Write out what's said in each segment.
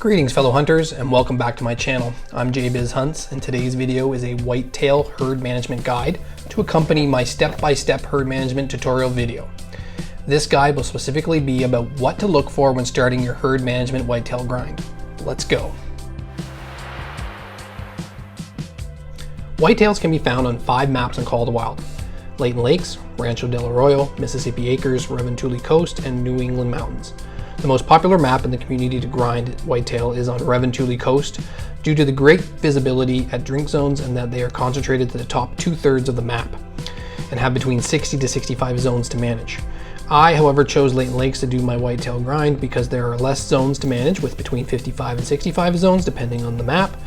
Greetings fellow hunters and welcome back to my channel. I'm JBiz Hunts and today's video is a whitetail herd management guide to accompany my step-by-step herd management tutorial video. This guide will specifically be about what to look for when starting your herd management whitetail grind. Let's go. Whitetails can be found on 5 maps in Call of the Wild: Layton Lakes, Rancho del Arroyo, Mississippi Acres, Reventuli Coast, and New England Mountains. The most popular map in the community to grind whitetail is on Reventuli Coast due to the great visibility at drink zones and that they are concentrated to the top 2/3 of the map and have between 60 to 65 zones to manage. I, however, chose Layton Lakes to do my whitetail grind because there are less zones to manage with between 55 and 65 zones depending on the map,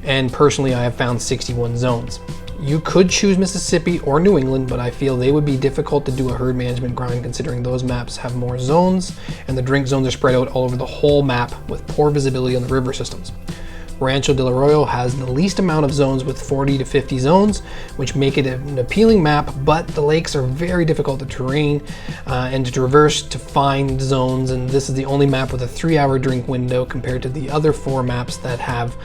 and personally I have found 61 zones. You could choose Mississippi or New England, but I feel they would be difficult to do a herd management grind considering those maps have more zones and the drink zones are spread out all over the whole map with poor visibility on the river systems. Rancho del Arroyo has the least amount of zones with 40 to 50 zones, which make it an appealing map, but the lakes are very difficult to terrain and to traverse to find zones, and this is the only map with a 3-hour drink window compared to the other 4 maps that have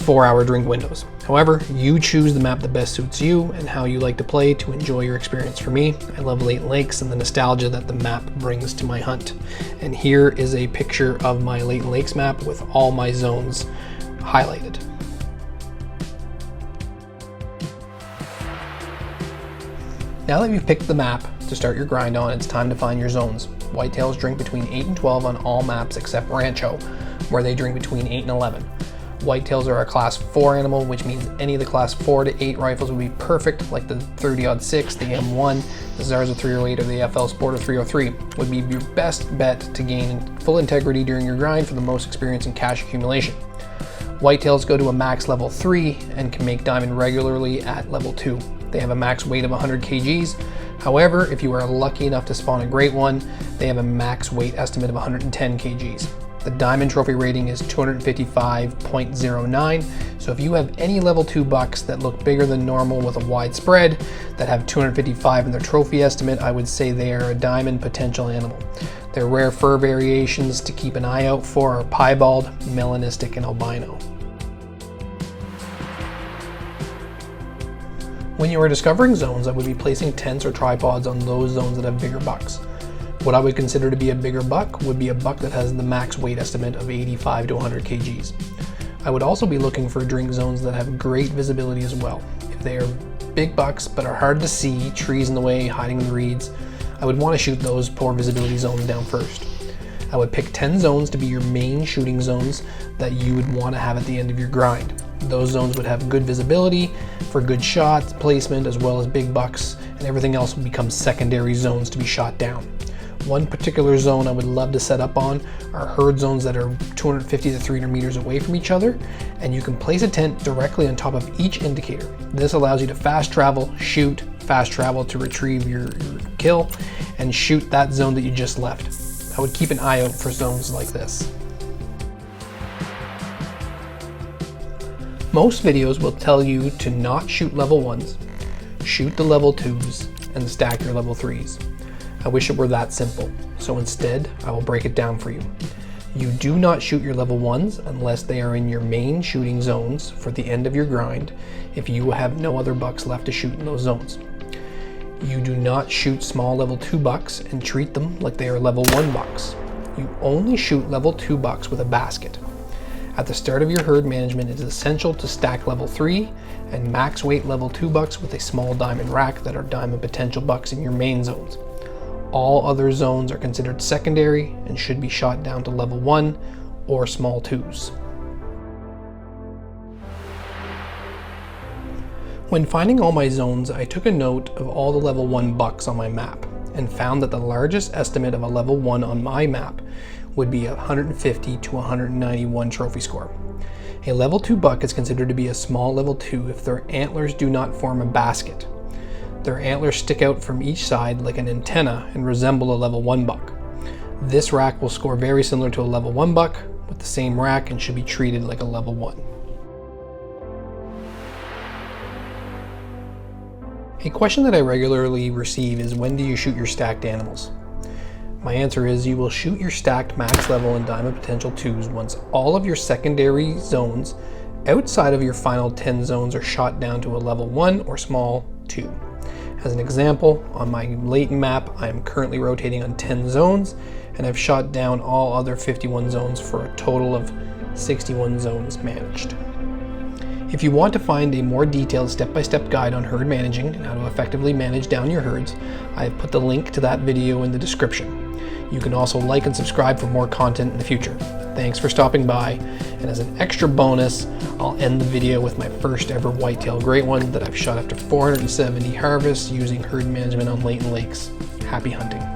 4-hour drink windows. However, you choose the map that best suits you and how you like to play to enjoy your experience. For me, I love Layton Lakes and the nostalgia that the map brings to my hunt. And here is a picture of my Layton Lakes map with all my zones highlighted. Now that you've picked the map to start your grind on, it's time to find your zones. Whitetails drink between 8 and 12 on all maps except Rancho, where they drink between 8 and 11. Whitetails are a class 4 animal, which means any of the class 4 to 8 rifles would be perfect, like the 30-06, the M1, the Zarza 308, or the FL Sporter 303, would be your best bet to gain full integrity during your grind for the most experience in cash accumulation. Whitetails go to a max level 3 and can make diamond regularly at level 2. They have a max weight of 100 kgs. However, if you are lucky enough to spawn a great one, they have a max weight estimate of 110 kgs. The diamond trophy rating is 255.09, so if you have any level 2 bucks that look bigger than normal with a wide spread that have 255 in their trophy estimate, I would say they are a diamond potential animal. Their rare fur variations to keep an eye out for are piebald, melanistic, and albino. When you are discovering zones, I would be placing tents or tripods on those zones that have bigger bucks. What I would consider to be a bigger buck would be a buck that has the max weight estimate of 85 to 100 kgs. I would also be looking for drink zones that have great visibility as well. If they are big bucks but are hard to see, trees in the way, hiding in the reeds, I would want to shoot those poor visibility zones down first. I would pick 10 zones to be your main shooting zones that you would want to have at the end of your grind. Those zones would have good visibility for good shot placement as well as big bucks, and everything else would become secondary zones to be shot down. One particular zone I would love to set up on are herd zones that are 250 to 300 meters away from each other, and you can place a tent directly on top of each indicator. This allows you to fast travel, shoot, fast travel to retrieve your kill, and shoot that zone that you just left. I would keep an eye out for zones like this. Most videos will tell you to not shoot level 1s, shoot the level 2s, and stack your level 3s. I wish it were that simple, so instead I will break it down for you. You do not shoot your level 1s unless they are in your main shooting zones for the end of your grind if you have no other bucks left to shoot in those zones. You do not shoot small level 2 bucks and treat them like they are level 1 bucks. You only shoot level 2 bucks with a basket. At the start of your herd management, it is essential to stack level 3 and max weight level 2 bucks with a small diamond rack that are diamond potential bucks in your main zones. All other zones are considered secondary and should be shot down to level 1 or small 2s. When finding all my zones, I took a note of all the level 1 bucks on my map and found that the largest estimate of a level 1 on my map would be 150 to 191 trophy score. A level 2 buck is considered to be a small level 2 if their antlers do not form a basket. Their antlers stick out from each side like an antenna and resemble a level 1 buck. This rack will score very similar to a level 1 buck with the same rack and should be treated like a level 1. A question that I regularly receive is, when do you shoot your stacked animals? My answer is you will shoot your stacked max level and diamond potential 2s once all of your secondary zones outside of your final 10 zones are shot down to a level 1 or small 2. As an example, on my Layton map, I am currently rotating on 10 zones, and I've shot down all other 51 zones for a total of 61 zones managed. If you want to find a more detailed step-by-step guide on herd managing and how to effectively manage down your herds, I have put the link to that video in the description. You can also like and subscribe for more content in the future. Thanks for stopping by, and as an extra bonus, I'll end the video with my first ever whitetail great one that I've shot after 470 harvests using herd management on Layton lakes. Happy hunting.